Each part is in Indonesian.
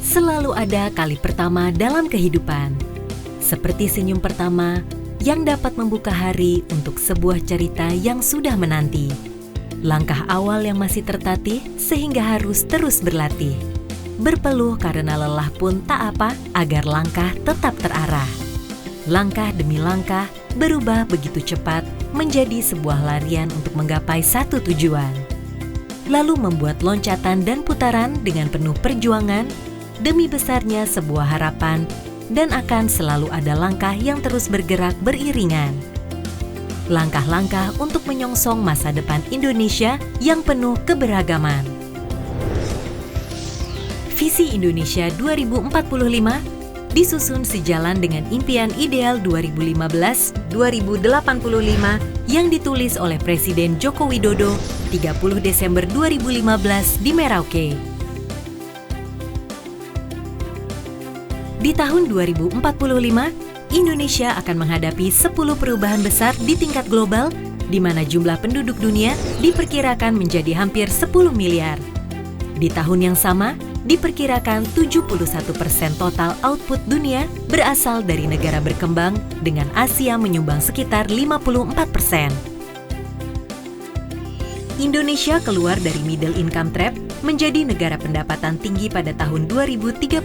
Selalu ada kali pertama dalam kehidupan, seperti senyum pertama yang dapat membuka hari untuk sebuah cerita yang sudah menanti. Langkah awal yang masih tertatih sehingga harus terus berlatih. Berpeluh karena lelah pun tak apa agar langkah tetap terarah. Langkah demi langkah berubah begitu cepat menjadi sebuah larian untuk menggapai satu tujuan. Lalu membuat loncatan dan putaran dengan penuh perjuangan demi besarnya sebuah harapan, dan akan selalu ada langkah yang terus bergerak beriringan. Langkah-langkah untuk menyongsong masa depan Indonesia yang penuh keberagaman. Visi Indonesia 2045 disusun sejalan dengan impian ideal 2015-2085 yang ditulis oleh Presiden Joko Widodo 30 Desember 2015 di Merauke. Di tahun 2045, Indonesia akan menghadapi 10 perubahan besar di tingkat global, di mana jumlah penduduk dunia diperkirakan menjadi hampir 10 miliar. Di tahun yang sama, diperkirakan 71% total output dunia berasal dari negara berkembang, dengan Asia menyumbang sekitar 54%. Indonesia keluar dari middle income trap menjadi negara pendapatan tinggi pada tahun 2036.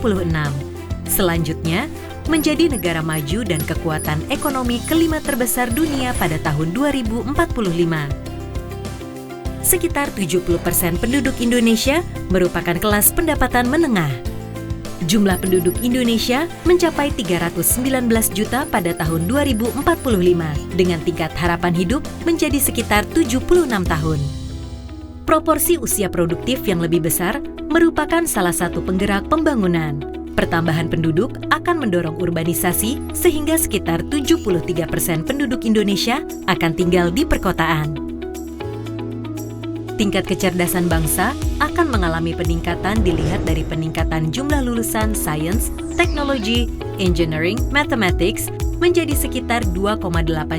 Selanjutnya, menjadi negara maju dan kekuatan ekonomi kelima terbesar dunia pada tahun 2045. Sekitar 70% penduduk Indonesia merupakan kelas pendapatan menengah. Jumlah penduduk Indonesia mencapai 319 juta pada tahun 2045, dengan tingkat harapan hidup menjadi sekitar 76 tahun. Proporsi usia produktif yang lebih besar merupakan salah satu penggerak pembangunan. Pertambahan penduduk akan mendorong urbanisasi sehingga sekitar 73% penduduk Indonesia akan tinggal di perkotaan. Tingkat kecerdasan bangsa akan mengalami peningkatan dilihat dari peningkatan jumlah lulusan sains, teknologi, engineering, mathematics menjadi sekitar 2,8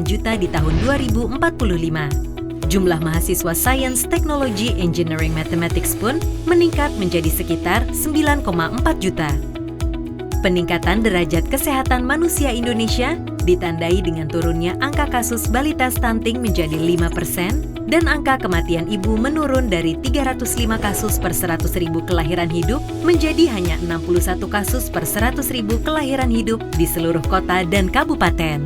juta di tahun 2045. Jumlah mahasiswa sains, teknologi, engineering, mathematics pun meningkat menjadi sekitar 9,4 juta. Peningkatan derajat kesehatan manusia Indonesia ditandai dengan turunnya angka kasus balita stunting menjadi 5% dan angka kematian ibu menurun dari 305 kasus per 100.000 kelahiran hidup menjadi hanya 61 kasus per 100.000 kelahiran hidup di seluruh kota dan kabupaten.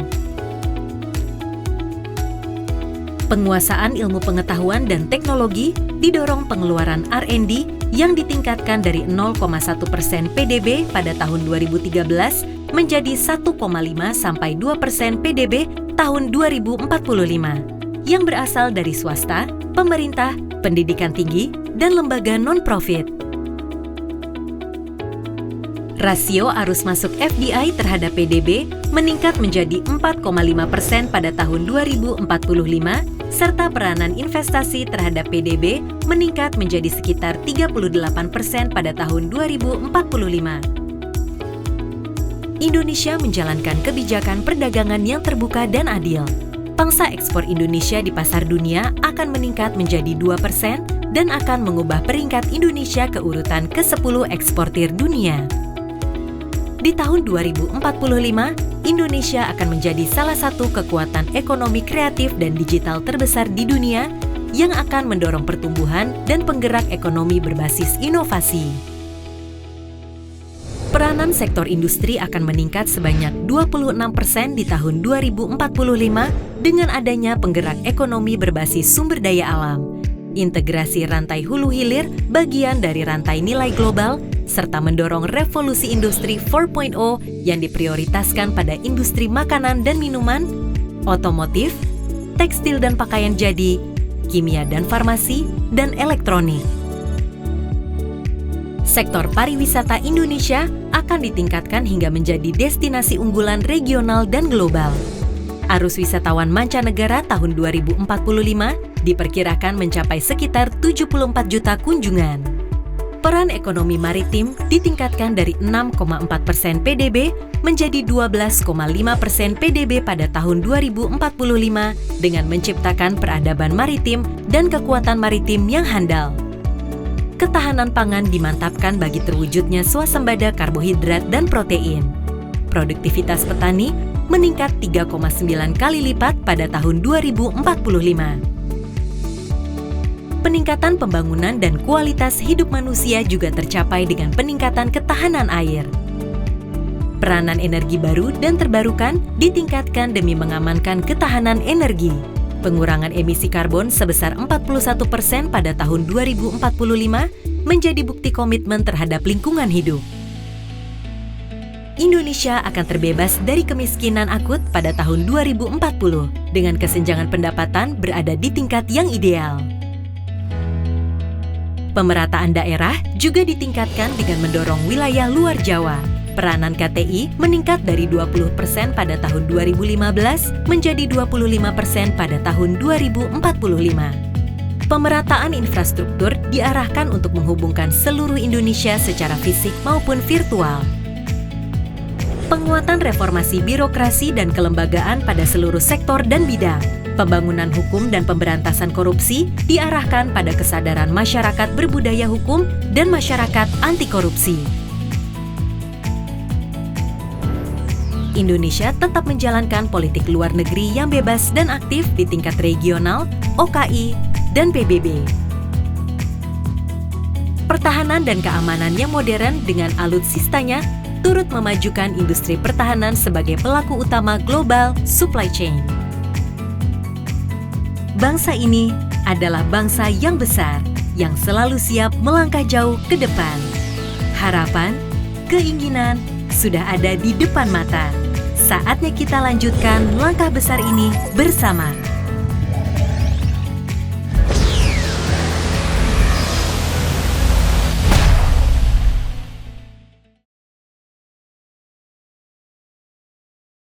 Penguasaan ilmu pengetahuan dan teknologi didorong pengeluaran R&D yang ditingkatkan dari 0,1% PDB pada tahun 2013 menjadi 1,5 sampai 2% PDB tahun 2045 yang berasal dari swasta, pemerintah, pendidikan tinggi, dan lembaga non-profit. Rasio arus masuk FDI terhadap PDB meningkat menjadi 4,5% pada tahun 2045, serta peranan investasi terhadap PDB meningkat menjadi sekitar 38% pada tahun 2045. Indonesia menjalankan kebijakan perdagangan yang terbuka dan adil. Pangsa ekspor Indonesia di pasar dunia akan meningkat menjadi 2% dan akan mengubah peringkat Indonesia ke urutan ke-10 eksportir dunia. Di tahun 2045, Indonesia akan menjadi salah satu kekuatan ekonomi kreatif dan digital terbesar di dunia yang akan mendorong pertumbuhan dan penggerak ekonomi berbasis inovasi. Peranan sektor industri akan meningkat sebanyak 26% di tahun 2045 dengan adanya penggerak ekonomi berbasis sumber daya alam, integrasi rantai hulu hilir bagian dari rantai nilai global, serta mendorong revolusi industri 4.0 yang diprioritaskan pada industri makanan dan minuman, otomotif, tekstil dan pakaian jadi, kimia dan farmasi, dan elektronik. Sektor pariwisata Indonesia akan ditingkatkan hingga menjadi destinasi unggulan regional dan global. Arus wisatawan mancanegara tahun 2045 diperkirakan mencapai sekitar 74 juta kunjungan. peran ekonomi maritim ditingkatkan dari 6,4% PDB menjadi 12,5% PDB pada tahun 2045 dengan menciptakan peradaban maritim dan kekuatan maritim yang handal. Ketahanan pangan dimantapkan bagi terwujudnya swasembada karbohidrat dan protein. Produktivitas petani meningkat 3,9 kali lipat pada tahun 2045. Peningkatan pembangunan dan kualitas hidup manusia juga tercapai dengan peningkatan ketahanan air. Peranan energi baru dan terbarukan ditingkatkan demi mengamankan ketahanan energi. Pengurangan emisi karbon sebesar 41% pada tahun 2045 menjadi bukti komitmen terhadap lingkungan hidup. Indonesia akan terbebas dari kemiskinan akut pada tahun 2040 dengan kesenjangan pendapatan berada di tingkat yang ideal. Pemerataan daerah juga ditingkatkan dengan mendorong wilayah luar Jawa. Peranan KTI meningkat dari 20% pada tahun 2015 menjadi 25% pada tahun 2045. Pemerataan infrastruktur diarahkan untuk menghubungkan seluruh Indonesia secara fisik maupun virtual. Penguatan reformasi birokrasi dan kelembagaan pada seluruh sektor dan bidang. Pembangunan hukum dan pemberantasan korupsi diarahkan pada kesadaran masyarakat berbudaya hukum dan masyarakat anti korupsi. Indonesia tetap menjalankan politik luar negeri yang bebas dan aktif di tingkat regional, OKI, dan PBB. Pertahanan dan keamanan yang modern dengan alutsistanya turut memajukan industri pertahanan sebagai pelaku utama global supply chain. Bangsa ini adalah bangsa yang besar, yang selalu siap melangkah jauh ke depan. Harapan, keinginan sudah ada di depan mata. Saatnya kita lanjutkan langkah besar ini bersama.